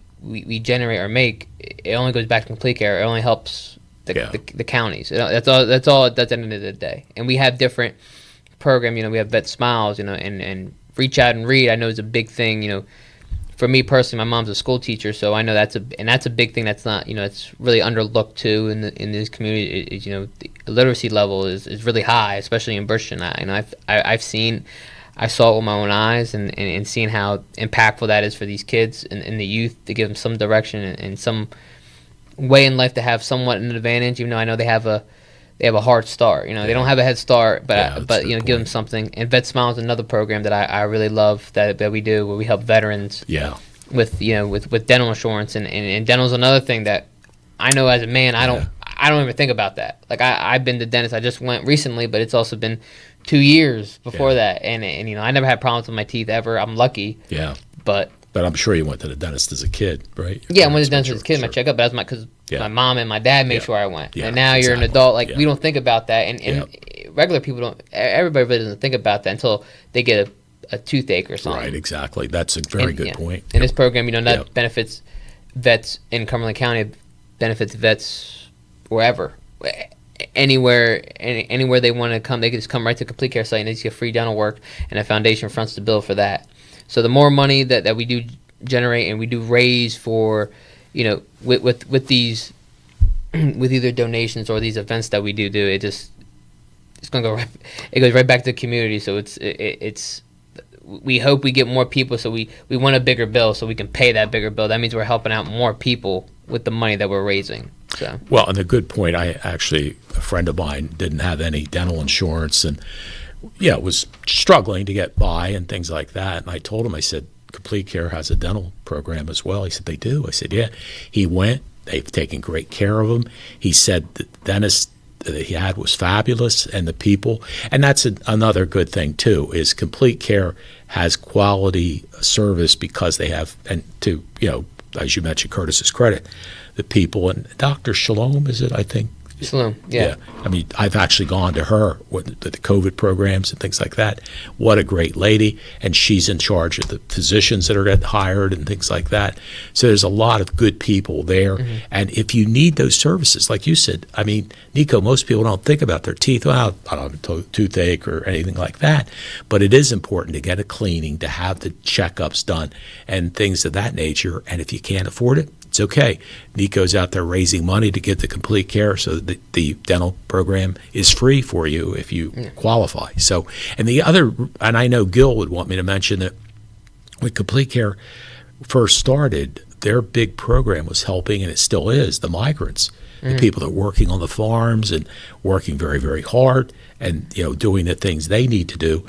B: generate or make, it only goes back to Complete Care. It only helps the counties. That's all. That's at the end of the day. And we have different programs. We have Vet Smiles. And Reach Out and Read. I know is a big thing. for me personally, my mom's a school teacher, so I know that's a big thing that's not, it's really underlooked too in this community. The literacy level is really high, especially in Bridgeton. I saw it with my own eyes, and seeing how impactful that is for these kids and the youth, to give them some direction and some way in life to have somewhat an advantage. Even though I know they have a hard start. They don't have a head start, but give them something. And Vet Smile is another program that I really love that we do, where we help veterans.
A: Yeah.
B: With dental insurance, and dental is another thing that I know as a man I don't even think about that. Like I've been to dentist. I just went recently, but it's also been 2 years before that, and I never had problems with my teeth ever. I'm lucky.
A: Yeah.
B: But
A: I'm sure you went to the dentist as a kid, right?
B: Yeah, I went to the dentist as a kid. My checkup, but that's because my mom and my dad made sure I went.
A: Yeah,
B: and now you're an adult. We don't think about that, and regular people don't. Everybody really doesn't think about that until they get a toothache or something.
A: Right, exactly. That's a very good point.
B: And this program, that benefits vets in Cumberland County, benefits vets wherever, anywhere they want to come. They can just come right to Complete Care site and they just get free dental work, and a foundation fronts the bill for that. So the more money that we do generate and we do raise for, with these, with either donations or these events that we do, it's going to go right. It goes right back to the community. So it's we hope we get more people. So we want a bigger bill so we can pay that bigger bill. That means we're helping out more people with the money that we're raising. So. Well,
A: and a good point. A friend of mine didn't have any dental insurance and was struggling to get by and things like that. And I told him, I said, Complete Care has a dental program as well. He said, they do? I said, yeah. He went. They've taken great care of him. He said the dentist that he had was fabulous, and the people. And that's another good thing, too, is Complete Care has quality service because they have, and to, as you mentioned, Curtis's credit, the people. And Dr. Shalom, is it, I think?
B: Shalom, yeah.
A: I mean, I've actually gone to her with the COVID programs and things like that. What a great lady. And she's in charge of the physicians that are getting hired and things like that. So there's a lot of good people there. Mm-hmm. And if you need those services, like you said, I mean, Nico, most people don't think about their teeth. Well, I don't have a toothache or anything like that. But it is important to get a cleaning, to have the checkups done and things of that nature. And if you can't afford it, it's okay. Nico's out there raising money to get the Complete Care, so that the dental program is free for you if you qualify. So, and I know Gil would want me to mention that when Complete Care first started, their big program was helping, and it still is, the migrants, the people that are working on the farms and working very, very hard, and doing the things they need to do.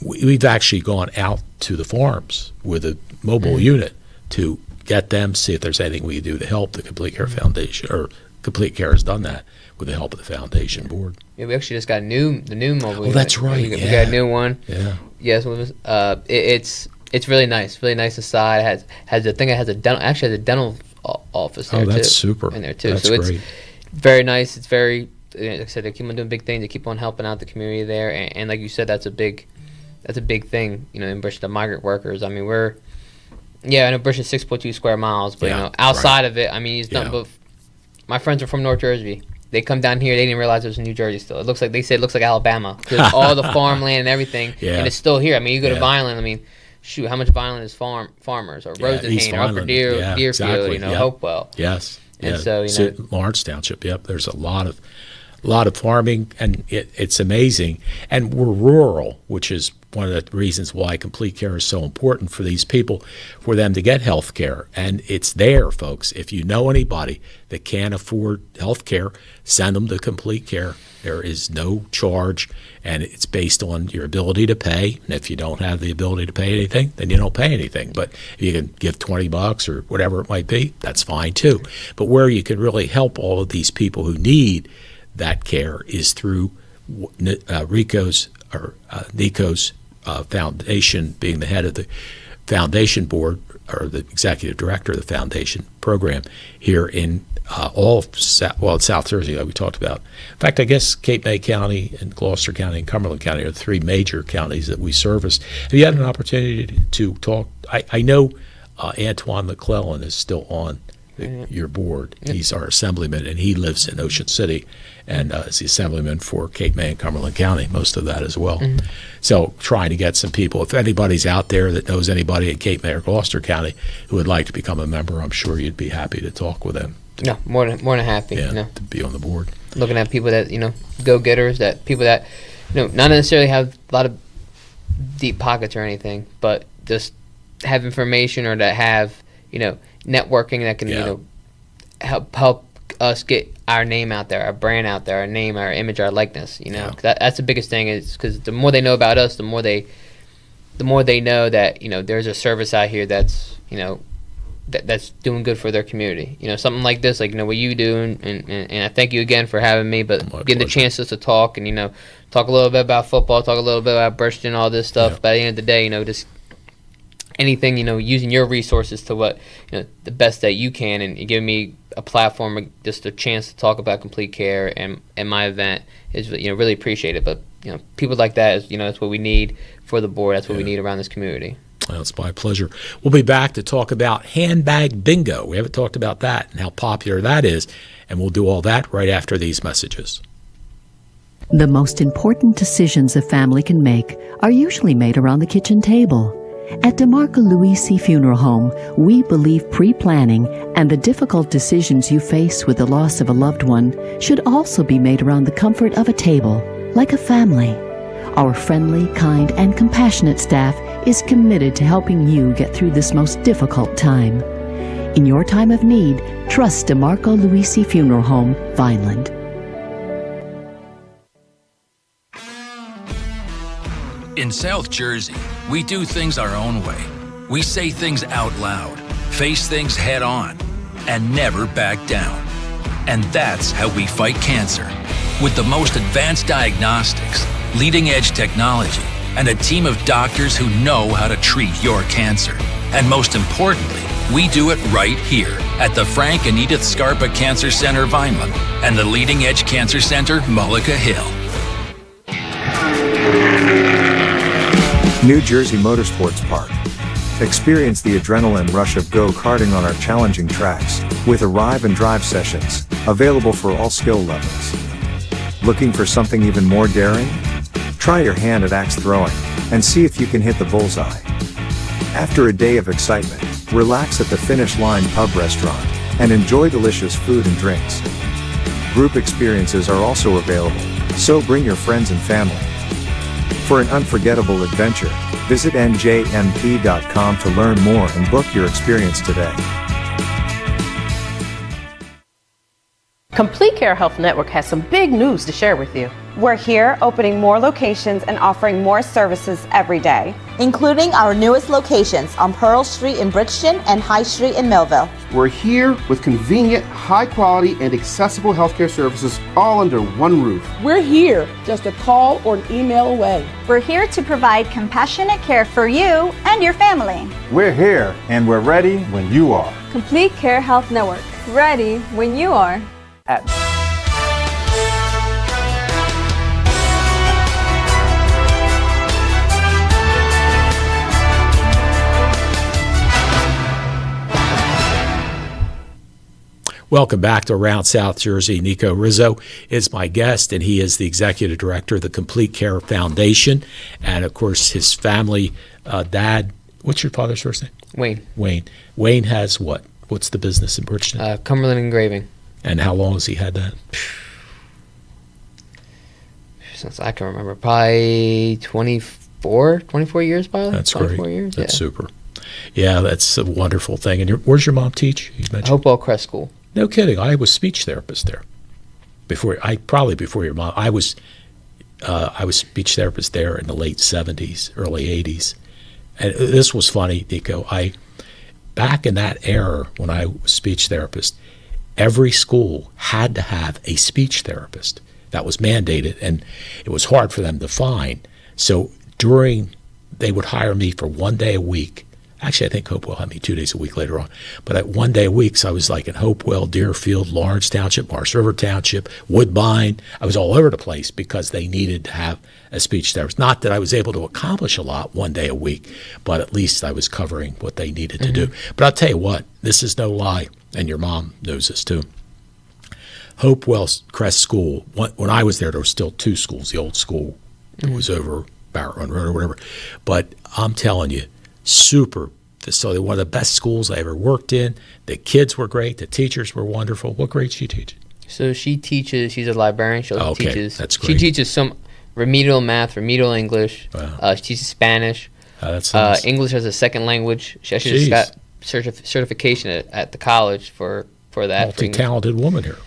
A: We've actually gone out to the farms with a mobile unit to get them, see if there's anything we can do to help the Complete Care Foundation, or Complete Care has done that with the help of the foundation board.
B: Yeah, we actually just got the new mobile.
A: Oh, that's right.
B: We got a new one.
A: Yeah.
B: Yes, it's really nice. Really nice inside. It has a dental office there too.
A: Oh, that's super.
B: In there too.
A: That's
B: so
A: great.
B: It's very nice. It's very, like I said, they keep on doing big things. They keep on helping out the community there, and like you said, that's a big thing. In Bridgeton, the migrant workers. I mean, I know Bridgeton's 6.2 square miles, but outside of it, I mean, it's nothing but. My friends are from North Jersey. They come down here. They didn't realize it was in New Jersey still. It looks like Alabama. There's all the farmland and everything, and it's still here. I mean, you go to Vineland. I mean, shoot, how much Vineland is farmers or Rosenhain or Upper Deerfield,
A: exactly.
B: Hopewell.
A: Yes.
B: And so
A: Lawrence Township. Yep. There's a lot of farming, and it's amazing. And we're rural, which is one of the reasons why Complete Care is so important for these people, for them to get health care. And it's there, folks. If you know anybody that can't afford health care, send them to Complete Care. There is no charge, and it's based on your ability to pay. And if you don't have the ability to pay anything, then you don't pay anything. But if you can give $20 or whatever it might be, that's fine too. But where you can really help all of these people who need that care is through Nico's foundation, being the head of the foundation board, or the executive director of the foundation program here in South Jersey, like we talked about. In fact, I guess Cape May County and Gloucester County and Cumberland County are the three major counties that we service. Have you had an opportunity to talk? I know Antoine McClellan is still on your board. He's our assemblyman, and he lives in Ocean City, and is the assemblyman for Cape May and Cumberland County, most of that as well. So trying to get some people, if anybody's out there that knows anybody in Cape May or Gloucester County who would like to become a member, I'm sure you'd be happy to talk with them.
B: No, more than happy.
A: To be on the board.
B: Looking at people that, go-getters, that people that, not necessarily have a lot of deep pockets or anything, but just have information or that have, networking that can, help us get our name out there, our brand out there, our name, our image, our likeness. That's the biggest thing, is because the more they know about us, the more they know that there's a service out here that's that's doing good for their community. Something like this, like what you do, and I thank you again for having me. But getting the chance to talk and talk a little bit about football, talk a little bit about Bridgeton, all this stuff. But at the end of the day, just anything, using your resources to what the best that you can, and giving me a platform, just a chance to talk about Complete Care and my event is really appreciated. But people like that is that's what we need for the board. That's what we need around this community.
A: Well, it's my pleasure. We'll be back to talk about handbag bingo. We haven't talked about that and how popular that is, and we'll do all that right after these messages.
L: The most important decisions a family can make are usually made around the kitchen table. At DeMarco Luisi Funeral Home, we believe pre-planning and the difficult decisions you face with the loss of a loved one should also be made around the comfort of a table, like a family. Our friendly, kind, and compassionate staff is committed to helping you get through this most difficult time. In your time of need, trust DeMarco Luisi Funeral Home, Vineland.
M: In South Jersey, we do things our own way. We say things out loud, face things head on, and never back down. And that's how we fight cancer. With the most advanced diagnostics, leading-edge technology, and a team of doctors who know how to treat your cancer. And most importantly, we do it right here at the Frank and Edith Scarpa Cancer Center, Vineland, and the Leading Edge Cancer Center, Mullica Hill.
N: New Jersey Motorsports Park. Experience the adrenaline rush of go-karting on our challenging tracks, with arrive and drive sessions, available for all skill levels. Looking for something even more daring? Try your hand at axe throwing, and see if you can hit the bullseye. After a day of excitement, relax at the Finish Line Pub Restaurant, and enjoy delicious food and drinks. Group experiences are also available, so bring your friends and family. For an unforgettable adventure, visit njmp.com to learn more and book your experience today.
D: Complete Care Health Network has some big news to share with you.
E: We're here opening more locations and offering more services every day,
F: including our newest locations on Pearl Street in Bridgeton and High Street in Millville.
G: We're here with convenient, high-quality, and accessible healthcare services all under one roof.
H: We're here just a call or an email away.
I: We're here to provide compassionate care for you and your family.
J: We're here, and we're ready when you are.
K: Complete Care Health Network. Ready when you are.
A: Welcome back to Around South Jersey. Nico Rizzo is my guest, and he is the executive director of the Complete Care Foundation. And, of course, his family, dad, what's your father's first name?
B: Wayne.
A: Wayne has what? What's the business in Bridgeton?
B: Cumberland Engraving.
A: And how long has he had that?
B: Since I can remember, probably 24 years, probably.
A: That's great.
B: 24 years,
A: That's super. Yeah, that's a wonderful thing. And where's your mom teach? You mentioned
B: Hopewell Crest School.
A: No kidding. I was speech therapist there. Before your mom. I was speech therapist there in the late 70s, early 80s. And this was funny, Nico. Back in that era when I was speech therapist, every school had to have a speech therapist. That was mandated, and it was hard for them to find. So they would hire me for 1 day a week. Actually, I think Hopewell had me 2 days a week later on. But at 1 day a week, so I was like in Hopewell, Deerfield, Lawrence Township, Marsh River Township, Woodbine. I was all over the place because they needed to have a speech therapist. Not that I was able to accomplish a lot 1 day a week, but at least I was covering what they needed to do. But I'll tell you what, this is no lie. and your mom knows this too. Hopewell Crest School, when I was there was still 2 schools. The old school was over Barrett Run Road or whatever. But I'm telling you, super. So they're one of the best schools I ever worked in. The kids were great. The teachers were wonderful. What grade she teach?
B: So she teaches, she's a librarian. She also teaches.
A: That's great.
B: She teaches some remedial math, remedial English.
A: Wow.
B: She teaches Spanish.
A: That's nice.
B: English as a second language. She actually just got certification at the college for that.
A: Multi-talented woman here.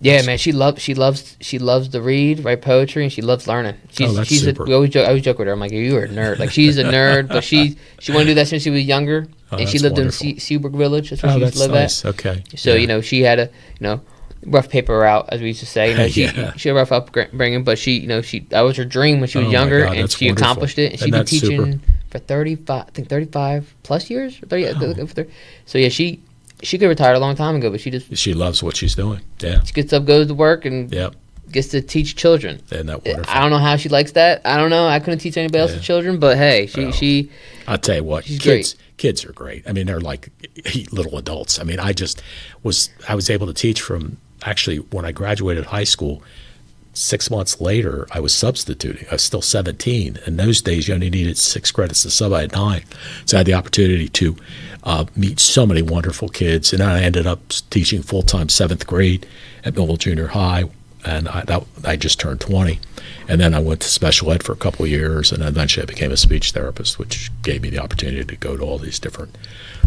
B: Yeah, man, she loves to read, write poetry, and she loves learning.
A: That's super.
B: I always joke with her. I'm like, you are a nerd. Like, she's a nerd, but she wanted to do that since she was younger, and she lived
A: wonderful.
B: in Seabrook Village. That's where she used to live
A: nice.
B: at.
A: Okay.
B: So she had a rough paper route, as we used to say. She had a rough upbringing, but that was her dream when she was younger, and she accomplished it. And she's been teaching for 35 plus years. 30, So yeah, she could have retired a long time ago, but she
A: loves what she's doing. Yeah.
B: She gets up, goes to work, and gets to teach children.
A: Isn't that wonderful?
B: I don't know how she likes that. I don't know. I couldn't teach anybody else's children, but hey, she
A: I'll tell you what, kids are great. I mean, they're like little adults. I mean, I was able to teach from, actually, when I graduated high school, 6 months later, I was substituting. I was still 17. In those days, you only needed 6 credits to sub. I had 9. So I had the opportunity to meet so many wonderful kids. And I ended up teaching full-time 7th grade at Millville Junior High. And I just turned 20. And then I went to special ed for a couple of years. And eventually I became a speech therapist, which gave me the opportunity to go to all these different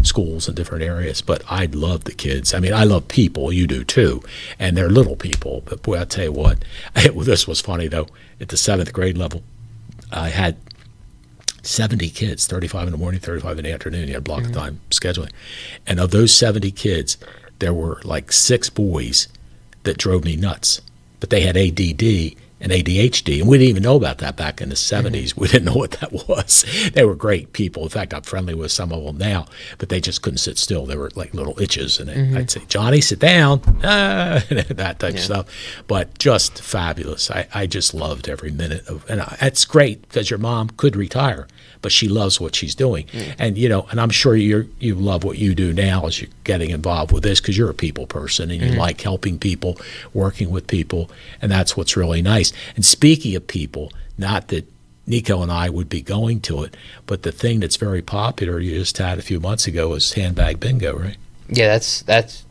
A: schools in different areas. But I love the kids. I mean, I love people. You do too. And they're little people. But boy, I'll tell you what, this was funny though. At the 7th grade level, I had 70 kids, 35 in the morning, 35 in the afternoon. You had block of time scheduling. And of those 70 kids, there were like 6 boys that drove me nuts. But they had ADD and ADHD, and we didn't even know about that back in the 70s. We didn't know what that was. They were great people. In fact, I'm friendly with some of them now, but they just couldn't sit still. They were like little itches, and I'd say, Johnny, sit down, that type of stuff. But just fabulous. I just loved every minute of, and it's great because your mom could retire, but she loves what she's doing. And and I'm sure you love what you do now as you're getting involved with this, because you're a people person and you like helping people, working with people, and that's what's really nice. And speaking of people, not that Nico and I would be going to it, but the thing that's very popular you just had a few months ago was handbag bingo, right?
B: Yeah, that's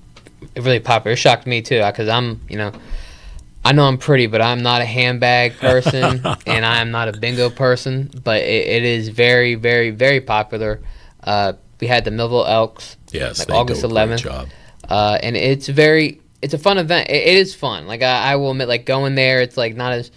B: really popular. It shocked me too, because I know I'm pretty, but I'm not a handbag person, and I'm not a bingo person. But it is very, very, very popular. We had the Millville Elks, August 11th, and it's a fun event. It is fun. Like I will admit, like going there, it's like not as,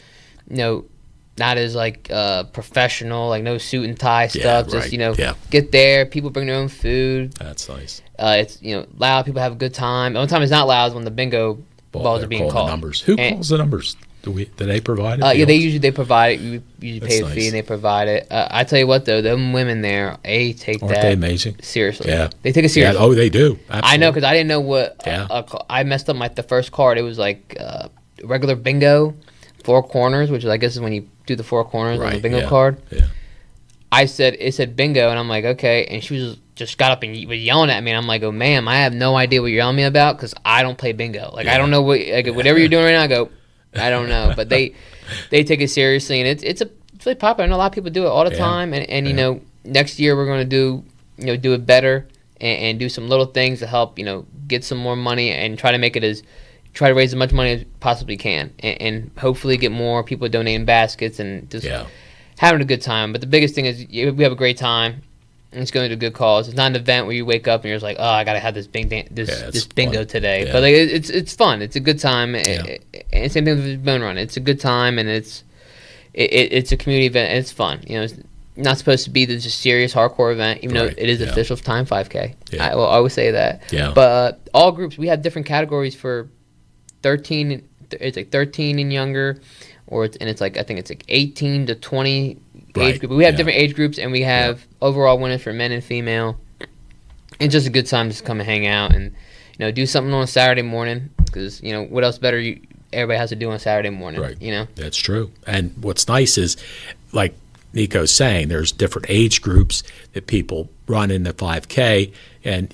B: professional, like no suit and tie stuff.
A: Right.
B: Just get there. People bring their own food.
A: That's nice.
B: It's loud. People have a good time. The only time it's not loud is when the bingo balls are being called.
A: The numbers. Who calls the numbers? Do they provide it?
B: Yeah, they provide it. You usually pay a fee and they provide it. I tell you what though, them women there, they take
A: Aren't they amazing?
B: Seriously.
A: Yeah,
B: they take it seriously.
A: Yeah. Oh, they do. Absolutely.
B: I know, because I didn't know what. I messed up the first card. It was like regular bingo, 4 corners, which I guess is when you do the 4 corners on the bingo card.
A: Yeah.
B: It said bingo, and I'm like, okay, and she was just got up and was yelling at me, and I'm like, oh, ma'am, I have no idea what you're yelling at me about, because I don't play bingo. Like, I don't know whatever you're doing right now, I go, I don't know. But they take it seriously, and it's really popular. I know a lot of people do it all the time, and next year we're going to do it better and do some little things to help, get some more money and try to raise as much money as possibly can, and hopefully get more people donating baskets and just having a good time. But the biggest thing is we have a great time. And it's going to a good cause. It's not an event where you wake up and you're just like, oh, I got to have this bingo today. Yeah. But it's fun. It's a good time. And same thing with the Bone Run. It's a good time, and it's a community event, and it's fun. It's not supposed to be this serious hardcore event, even though it is the official time 5K. Yeah. I will always say that. Yeah. But all groups, we have different categories for 13. It's like 13 and younger, I think it's 18 to 20 age group. We have different age groups, and we have overall winners for men and female. It's just a good time to come and hang out and do something on a Saturday morning, because what else better everybody has to do on Saturday morning.
A: Right. That's true. And what's nice is, like Nico's saying, there's different age groups that people run in the 5K, and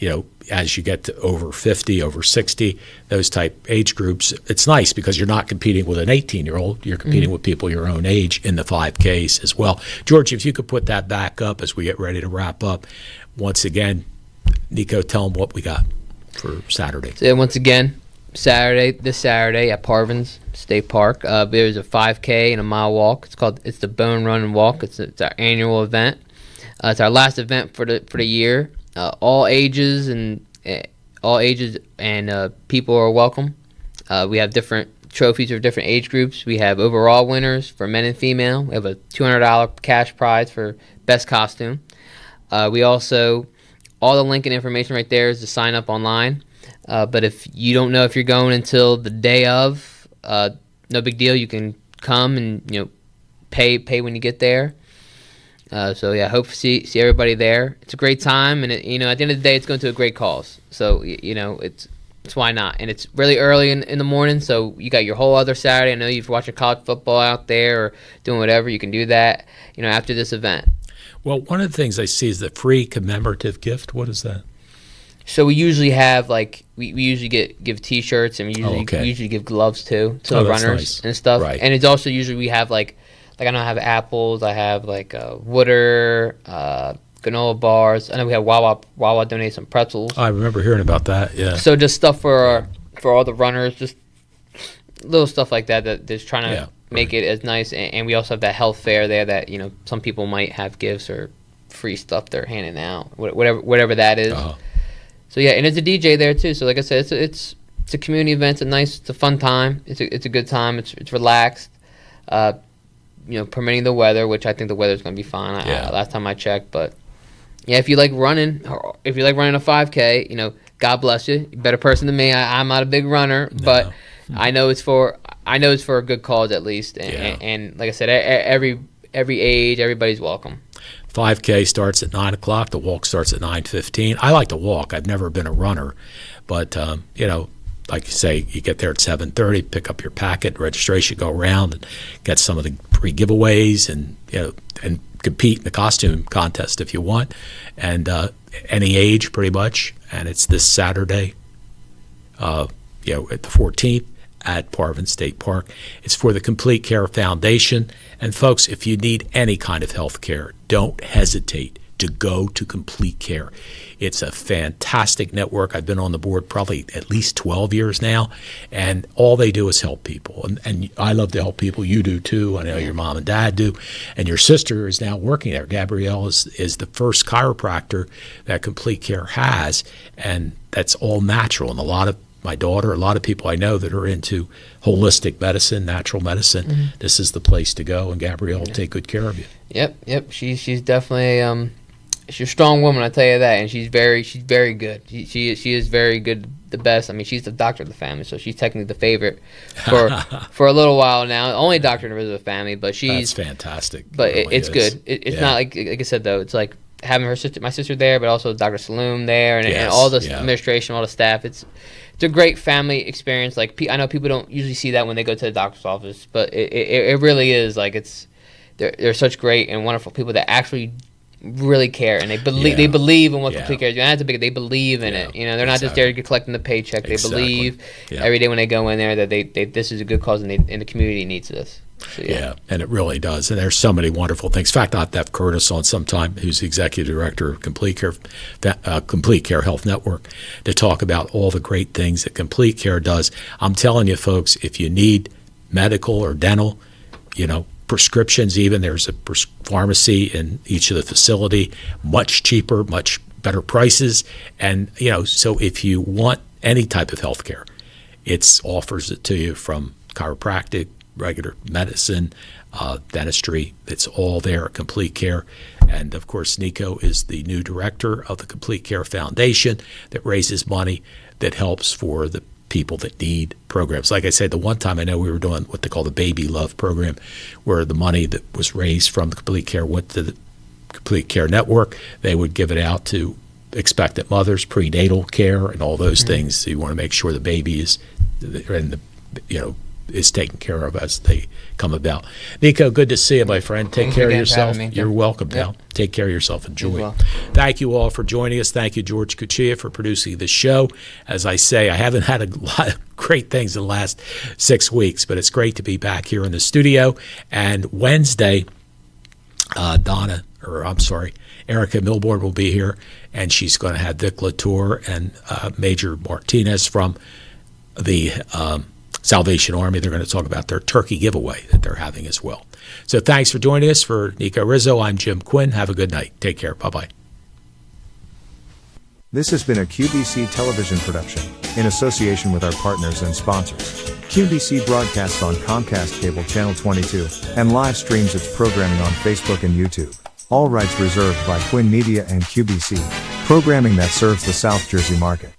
A: as you get to over 50, over 60, those type age groups, it's nice because you're not competing with an 18-year-old. You're competing with people your own age in the 5Ks as well. George, if you could put that back up as we get ready to wrap up. Once again, Nico, tell them what we got for Saturday.
B: So once again, this Saturday at Parvin's State Park, there's a 5K and a mile walk. It's the Bone Run and Walk. It's our annual event. It's our last event for the year. All ages and people are welcome. We have different trophies for different age groups. We have overall winners for men and female. We have a $200 cash prize for best costume. We also, all the link and information right there is to sign up online. But if you don't know if you're going until the day of, no big deal. You can come and pay when you get there. So yeah, hope to see everybody there. It's a great time, and at the end of the day, it's going to a great cause. So it's why not? And it's really early in the morning, so you got your whole other Saturday. I know you're watching college football out there or doing whatever. You can do that, after this event.
A: Well, one of the things I see is the free commemorative gift. What is that?
B: So we usually have we usually give T-shirts, and we usually give gloves too to the runners and stuff.
A: Right.
B: And it's also usually we have I have apples. I have water, granola bars. I know we have Wawa donate some pretzels.
A: I remember hearing about that. Yeah.
B: So just stuff for all the runners, just little stuff like that that's trying to make it as nice. And we also have that health fair there that some people might have gifts or free stuff they're handing out, whatever that is.
A: Uh-huh.
B: So yeah, and it's a DJ there too. So like I said, it's a community event. It's a fun time. It's a good time. It's relaxed. Permitting the weather, which I think the weather's going to be fine. Last time I checked, but yeah, if you like running, or if you like running a 5K, God bless you. You're a better person than me. I'm not a big runner, but I know it's for a good cause at least. And like I said, every age, everybody's welcome.
A: 5K starts at 9 o'clock. The walk starts at 9:15. I like to walk. I've never been a runner, but like you say, you get there at 7:30, pick up your packet, registration, go around and get some of the free giveaways, and and compete in the costume contest if you want, and any age pretty much. And it's this Saturday, at the 14th at Parvin State Park. It's for the Complete Care Foundation. And folks, if you need any kind of health care, don't hesitate to go to Complete Care. It's a fantastic network. I've been on the board probably at least 12 years now, and all they do is help people. And I love to help people. You do too. I know your mom and dad do. And your sister is now working there. Gabrielle is the first chiropractor that Complete Care has, and that's all natural. And a lot of people I know that are into holistic medicine, natural medicine, this is the place to go, and Gabrielle will take good care of you.
B: Yep. She's definitely she's a strong woman, I tell you that, and she's very good. She is very good, the best. I mean, she's the doctor of the family, so she's technically the favorite for a little while now. Only doctor in the Rizzo family, but she's
A: that's fantastic.
B: But it's good. It's not like I said though. It's like having my sister there, but also Dr. Saloom there, and all the administration, all the staff. It's a great family experience. Like I know people don't usually see that when they go to the doctor's office, but it really is they're such great and wonderful people that actually really care, and they believe in what Complete Care is doing. That's a big. They believe in it. They're not just there collecting the paycheck. They believe every day when they go in there that they this is a good cause, and the community needs this. So,
A: and it really does. And there's so many wonderful things. In fact, I'll have to have Curtis on sometime, who's the executive director of Complete Care Health Network, to talk about all the great things that Complete Care does. I'm telling you, folks, if you need medical or dental, prescriptions even, there's a pharmacy in each of the facility, much cheaper, much better prices. And, so if you want any type of health care, it offers it to you, from chiropractic, regular medicine, dentistry. It's all there at Complete Care. And of course, Nico is the new director of the Complete Care Foundation that raises money that helps for the people that need programs. Like I said, the one time I know we were doing what they call the Baby Love program, where the money that was raised from the Complete Care went to the Complete Care Network. They would give it out to expectant mothers, prenatal care, and all those things. So you want to make sure the baby is, and is taken care of as they come about. Nico, good to see you, my friend. Take care of yourself. You're welcome, pal. Take care of yourself. Enjoy. Well. Thank you all for joining us. Thank you, George Cuccia, for producing this show. As I say, I haven't had a lot of great things in the last 6 weeks, but it's great to be back here in the studio. And Wednesday, Erica Milbourne will be here, and she's going to have Vic Latour and Major Martinez from the Salvation Army. They're going to talk about their turkey giveaway that they're having as well. So thanks for joining us. For Nico Rizzo, I'm Jim Quinn. Have a good night. Take care. Bye-bye.
N: This has been a QBC television production in association with our partners and sponsors. QBC broadcasts on Comcast Cable Channel 22 and live streams its programming on Facebook and YouTube. All rights reserved by Quinn Media and QBC, programming that serves the South Jersey market.